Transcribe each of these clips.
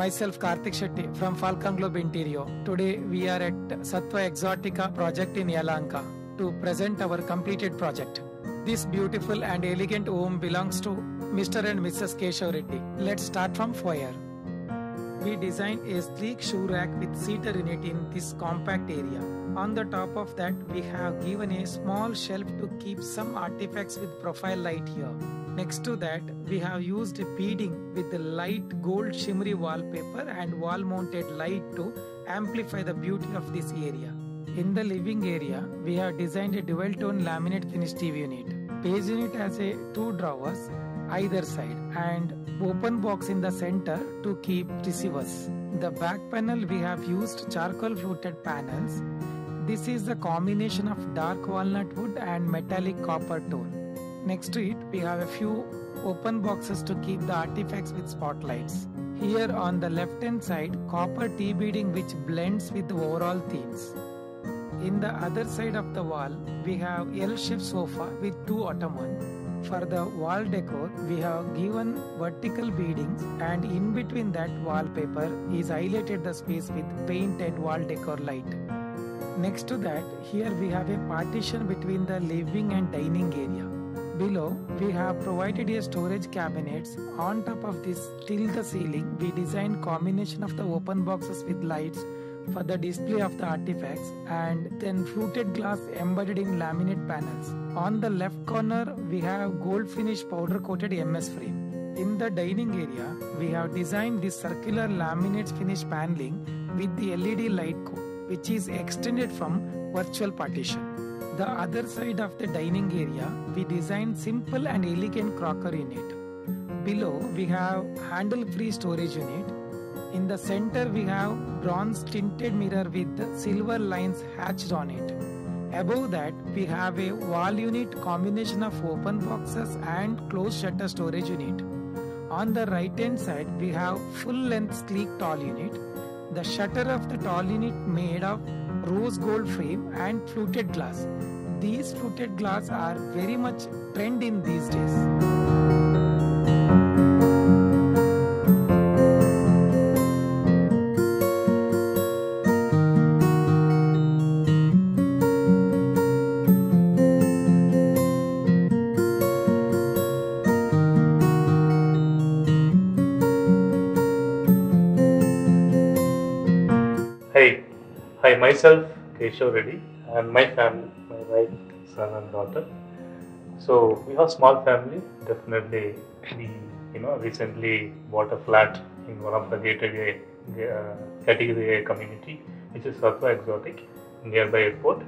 myself Karthik Shetty from Falcon Globe Interior. Today we are at Sattva Exotica project in Yelahanka to present our completed project. This beautiful and elegant home belongs to Mr. and Mrs. Keshav Reddy. Let's start from foyer. We designed a sleek shoe rack with seater in it in this compact area. On the top of that, we have given a small shelf to keep some artifacts with profile light here. Next to that, we have used beading with the light gold shimmery wallpaper and wall mounted light to amplify the beauty of this area. In the living area, we have designed a dual tone laminate finish TV unit. Base unit has two drawers either side and open box in the center to keep receivers. The back panel we have used charcoal fluted panels. This is the combination of dark walnut wood and metallic copper tone. Next to it, we have a few open boxes to keep the artifacts with spotlights. Here on the left hand side, copper T-beading which blends with the overall themes. In the other side of the wall, we have L-shaped sofa with two ottomans. For the wall decor, we have given vertical beadings and in between that wallpaper is highlighted the space with paint and wall decor light. Next to that, here we have a partition between the living and dining area. Below, we have provided a storage cabinets. On top of this, till the ceiling, we designed combination of the open boxes with lights for the display of the artifacts and then fluted glass embedded in laminate panels. On the left corner, we have gold finish powder coated MS frame. In the dining area, we have designed this circular laminate finish paneling with the LED light core, which is extended from virtual partition. The other side of the dining area, we designed simple and elegant crockery unit. Below, we have handle-free storage unit. In the center, we have bronze tinted mirror with silver lines hatched on it. Above that, we have a wall unit combination of open boxes and closed shutter storage unit. On the right hand side, we have full-length sleek tall unit. The shutter of the tall unit made of rose gold frame and fluted glass. These fluted glass are very much trend in these days. Hi, myself Keshav Reddy and my family, my wife, son and daughter. So we have a small family. Definitely, we recently bought a flat in one of the category A community, which is Sattva Exotic, nearby airport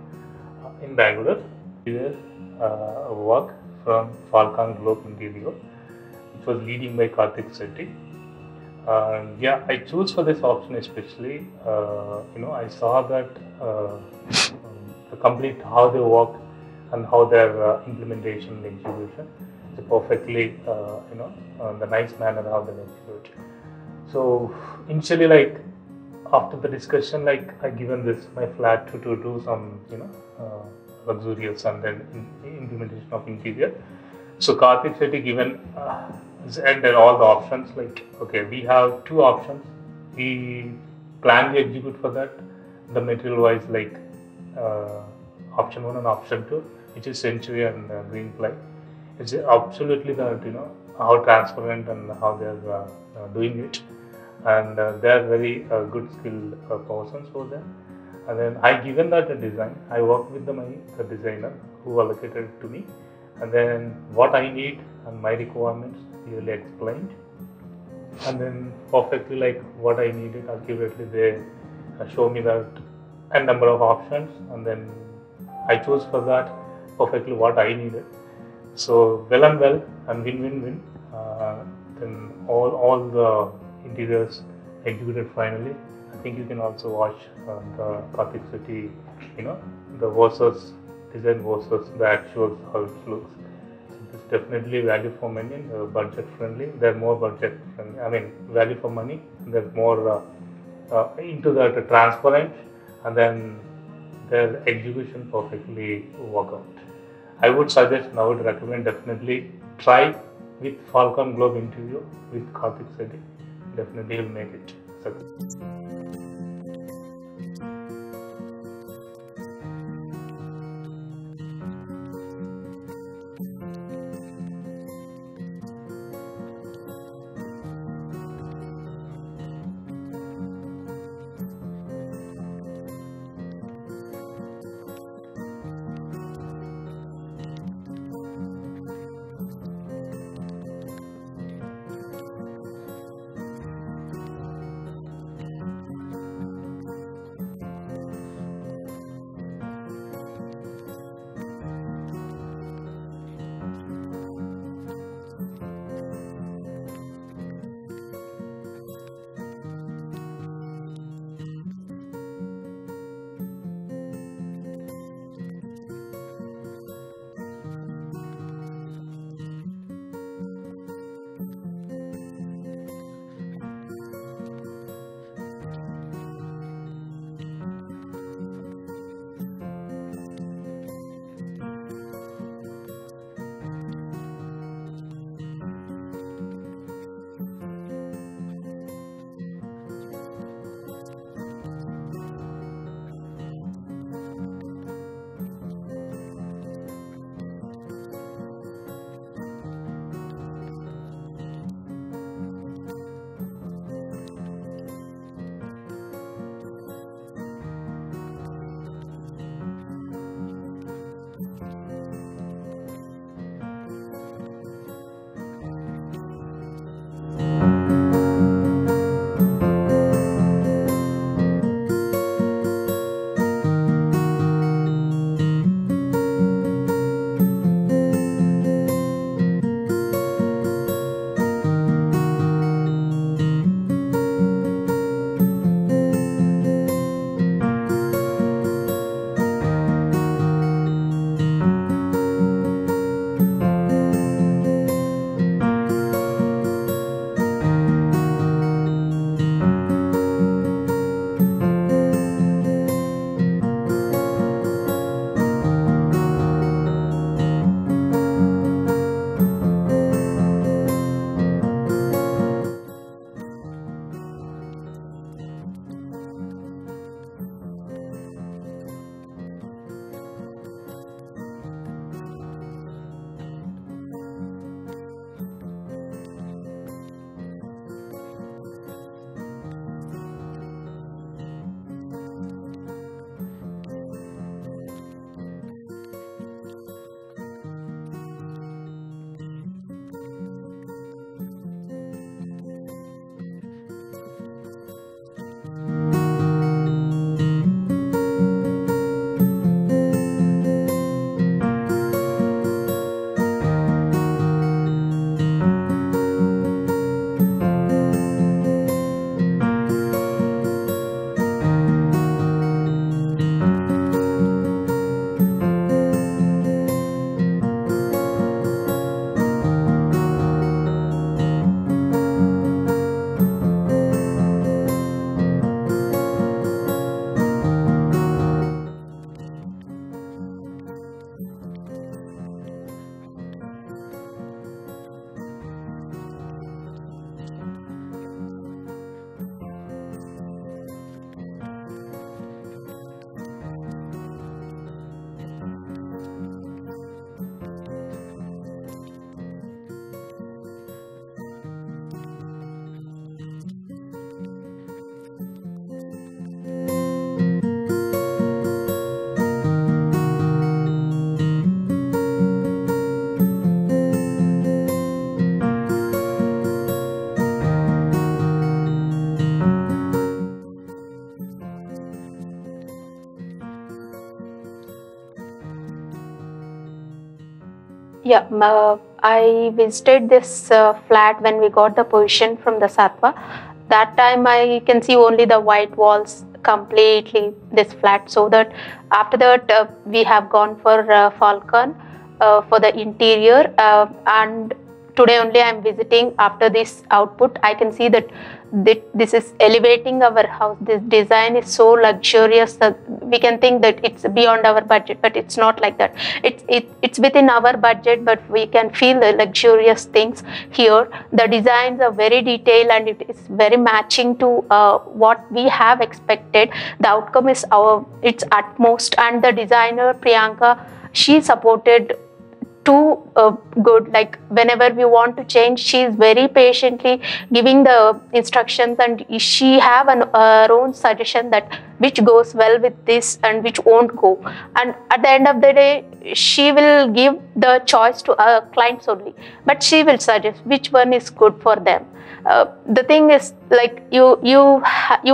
in Bangalore. We were work from Falcon Globe Interior, which was leading by Karthik Shetty. I choose for this option especially. I saw that the complete how they work and how their implementation and execution is perfectly, the nice manner how they execute. So initially, after the discussion, I given this my flat to do some, luxurious and then implementation of interior. So Karthik Shetty given. And then all the options we have two options. We plan to execute for that. The material wise option 1 and option 2, which is Century and green ply. It's absolutely that how transparent and how they are doing it, and they are very good skilled persons over there. And then I given that a design. I worked with the designer who allocated it to me, and then what I need and my requirements clearly explained, and then perfectly what I needed accurately they show me that a number of options, and then I chose for that perfectly what I needed. So well and win-win-win. Then all the interiors executed finally. I think you can also watch the Karthik Shetty, the versus design versus the actual how it looks. It's definitely value for money, budget friendly. They're more budget friendly. I mean, value for money. They're more into the transparent, and then their execution perfectly work out. I would suggest, and I would recommend definitely try with Falcon Globe Interior with Karthik Shetty. Definitely will make it. Yeah, I visited this flat when we got the position from the Sattva. That time I can see only the white walls completely, this flat. So that after that we have gone for Falcon for the interior, and today only I am visiting. After this output, I can see that this is elevating our house. This design is so luxurious that we can think that it's beyond our budget, but it's not like that. It's within our budget, but we can feel the luxurious things here. The designs are very detailed and it is very matching to what we have expected. The outcome is its utmost, and the designer Priyanka, she supported too good. Like whenever we want to change, she is very patiently giving the instructions, and she have her own suggestion that which goes well with this and which won't go. And at the end of the day, she will give the choice to our clients only, but she will suggest which one is good for them. The thing is, like you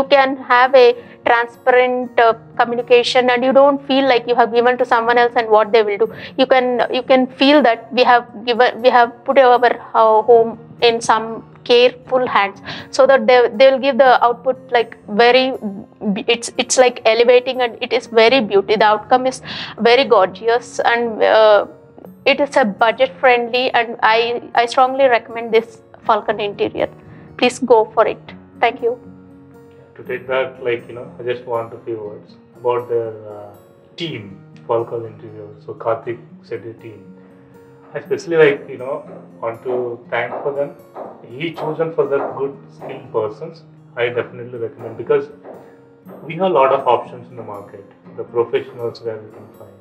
can have a transparent communication, and you don't feel like you have given to someone else and what they will do. You can feel that we have put our home in some careful hands, so that they will give the output like very, it's like elevating, and it is very beautiful. The outcome is very gorgeous, and it is a budget friendly, and I strongly recommend this Falcon interior. Please go for it. Thank you. To take that, like, I just want a few words about their team, Falcon Interior. So Karthik said the team. I especially want to thank for them. He chosen for the good skilled persons. I definitely recommend, because we have a lot of options in the market, the professionals where we can find.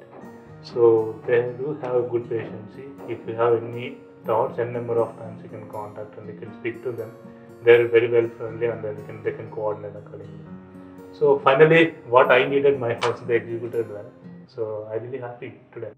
So they do have a good patience. If you have any doubts, n number of times you can contact and you can speak to them. They're very well friendly, and then they can coordinate accordingly. So finally, what I needed, my house they executed well. So I'm really happy today.